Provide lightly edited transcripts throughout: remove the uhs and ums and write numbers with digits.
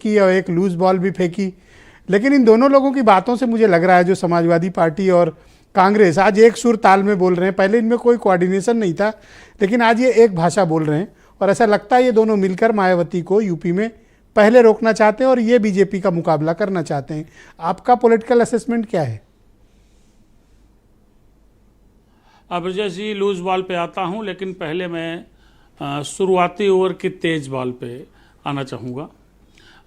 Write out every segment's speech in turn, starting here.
की और एक लूज बॉल भी फेंकी। लेकिन इन दोनों लोगों की बातों से मुझे लग रहा है जो समाजवादी पार्टी और कांग्रेस आज एक सुर ताल में बोल रहे हैं। पहले इनमें कोई कोऑर्डिनेशन नहीं था, लेकिन आज ये एक भाषा बोल रहे हैं और ऐसा लगता है ये दोनों मिलकर मायावती को यूपी में पहले रोकना चाहते हैं और ये बीजेपी का मुकाबला करना चाहते हैं। आपका पॉलिटिकल असेसमेंट क्या है? अब जैसे लूज बॉल पे आता हूं, लेकिन पहले मैं शुरुआती ओवर की तेज बॉल पे आना चाहूँगा।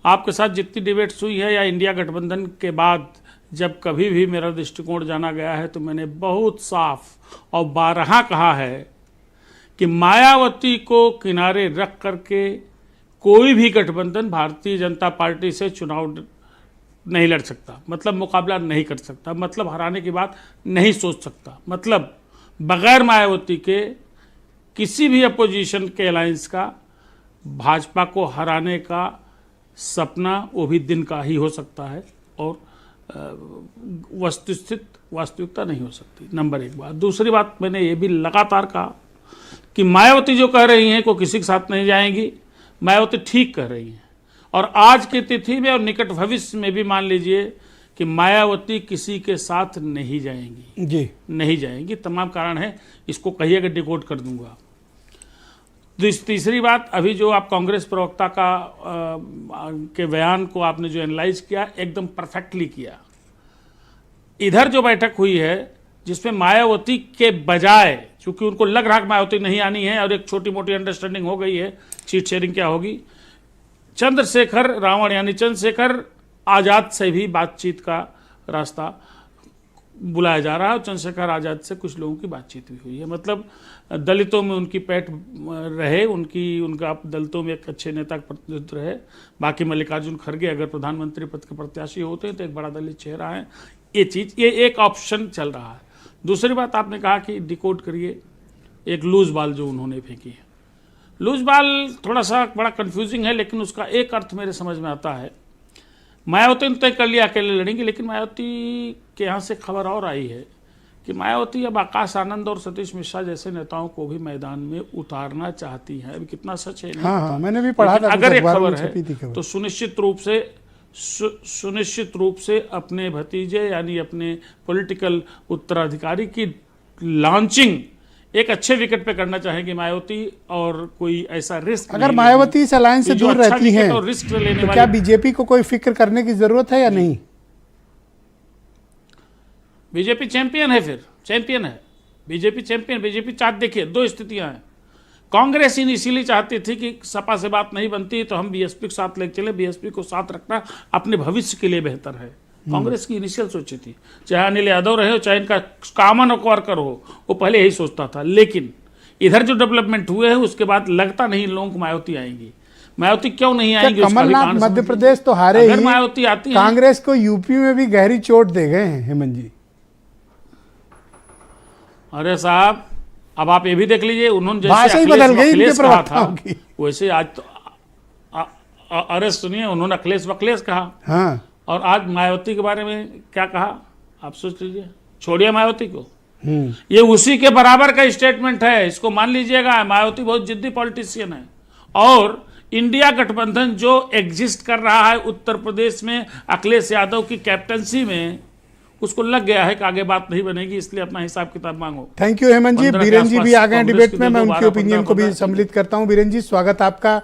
आपके साथ जितनी डिबेट्स हुई है या इंडिया गठबंधन के बाद जब कभी भी मेरा दृष्टिकोण जाना गया है तो मैंने बहुत साफ और बारहा कहा है कि मायावती को किनारे रख करके कोई भी गठबंधन भारतीय जनता पार्टी से चुनाव नहीं लड़ सकता, मतलब मुकाबला नहीं कर सकता, मतलब हराने की बात नहीं सोच सकता, मतलब बगैर मायावती के किसी भी अपोजिशन के अलायंस का भाजपा को हराने का सपना वो भी दिन का ही हो सकता है और वास्तविकता नहीं हो सकती। नंबर एक बात। दूसरी बात, मैंने ये भी लगातार कहा कि मायावती जो कह रही हैं को किसी के साथ नहीं जाएंगी, मायावती ठीक कह रही हैं और आज की तिथि में और निकट भविष्य में भी मान लीजिए कि मायावती किसी के साथ नहीं जाएंगी जी, नहीं जाएंगी। तमाम कारण है, इसको कहिएगा डिकोड कर दूंगा। तीसरी बात, अभी जो आप कांग्रेस प्रवक्ता के बयान को आपने जो एनालाइज किया एकदम परफेक्टली किया। इधर जो बैठक हुई है जिसमें मायावती के बजाय, चूंकि उनको लग रहा कि मायावती नहीं आनी है और एक छोटी मोटी अंडरस्टैंडिंग हो गई है, सीट शेयरिंग क्या होगी, चंद्रशेखर रावण यानी चंद्रशेखर आजाद से भी बातचीत का रास्ता बुलाया जा रहा है और चंद्रशेखर आजाद से कुछ लोगों की बातचीत भी हुई है। मतलब दलितों में उनकी पैठ रहे, उनका दलितों में एक अच्छे नेता का प्रतिनिधित्व रहे। बाकी मल्लिकार्जुन खड़गे अगर प्रधानमंत्री पद के प्रत्याशी होते हैं तो एक बड़ा दलित चेहरा है। ये एक ऑप्शन चल रहा है। दूसरी बात, आपने कहा कि डिकोड करिए एक लूज बॉल जो उन्होंने फेंकी है। लूज बॉल थोड़ा सा बड़ा कंफ्यूजिंग है, लेकिन उसका एक अर्थ मेरे समझ में आता है। मायावती ने तय कर लिया अकेले लड़ेंगे, लेकिन मायावती के यहाँ से खबर और आई है कि मायावती अब आकाश आनंद और सतीश मिश्रा जैसे नेताओं को भी मैदान में उतारना चाहती है। अभी कितना सच है नहीं हाँ, मैंने भी पढ़ा था। अगर एक खबर है तो सुनिश्चित रूप से अपने भतीजे यानी अपने पॉलिटिकल उत्तराधिकारी की लॉन्चिंग एक अच्छे विकेट पे करना चाहेंगे मायावती और कोई ऐसा रिस्क अगर मायावती इस अलायंस से दूर रहती हैं तो रिस्क लेने तो क्या बीजेपी को कोई फिक्र करने की जरूरत है या नहीं? बीजेपी चैंपियन है, फिर चैंपियन है बीजेपी, चैंपियन बीजेपी। चार्ट देखिए, दो स्थितियां हैं। कांग्रेस इनिशियली चाहती थी कि सपा से बात नहीं बनती तो हम बीएसपी के साथ लेकर चले, बीएसपी को साथ रखना अपने भविष्य के लिए बेहतर है। कांग्रेस की इनिशियल सोची थी, चाहे अनिल यादव रहे हो चाहे इनका कॉमन वर्कर हो, वो पहले यही सोचता था। लेकिन इधर जो डेवलपमेंट हुए हैं उसके बाद लगता नहीं लोगों को मायावती आएंगी। मायावती क्यों नहीं आएंगी? कमलनाथ मध्य प्रदेश तो हारे ही, मायावती आती है कांग्रेस को यूपी में भी गहरी चोट दे गए हैं हेमंत जी। अरे साहब, अब आप ये भी देख लीजिए, उन्होंने जैसे बदल गई कहा था वैसे आज तो अरे सुनिए, उन्होंने अखिलेश वखलेश कहा। हाँ, और आज मायावती के बारे में क्या कहा आप सोच लीजिए। छोड़िए मायावती को, ये उसी के बराबर का स्टेटमेंट है, इसको मान लीजिएगा। मायावती बहुत जिद्दी पॉलिटिशियन है और इंडिया गठबंधन जो एग्जिस्ट कर रहा है उत्तर प्रदेश में अखिलेश यादव की कैप्टनसी में, उसको लग गया है कि आगे बात नहीं बनेगी, इसलिए अपना हिसाब किताब मांगो। थैंक यू हेमंत जी। बीरेन जी भी आ गए डिबेट में, मैं उनकी ओपिनियन को भी सम्मिलित करता हूं। बीरेन जी, स्वागत आपका।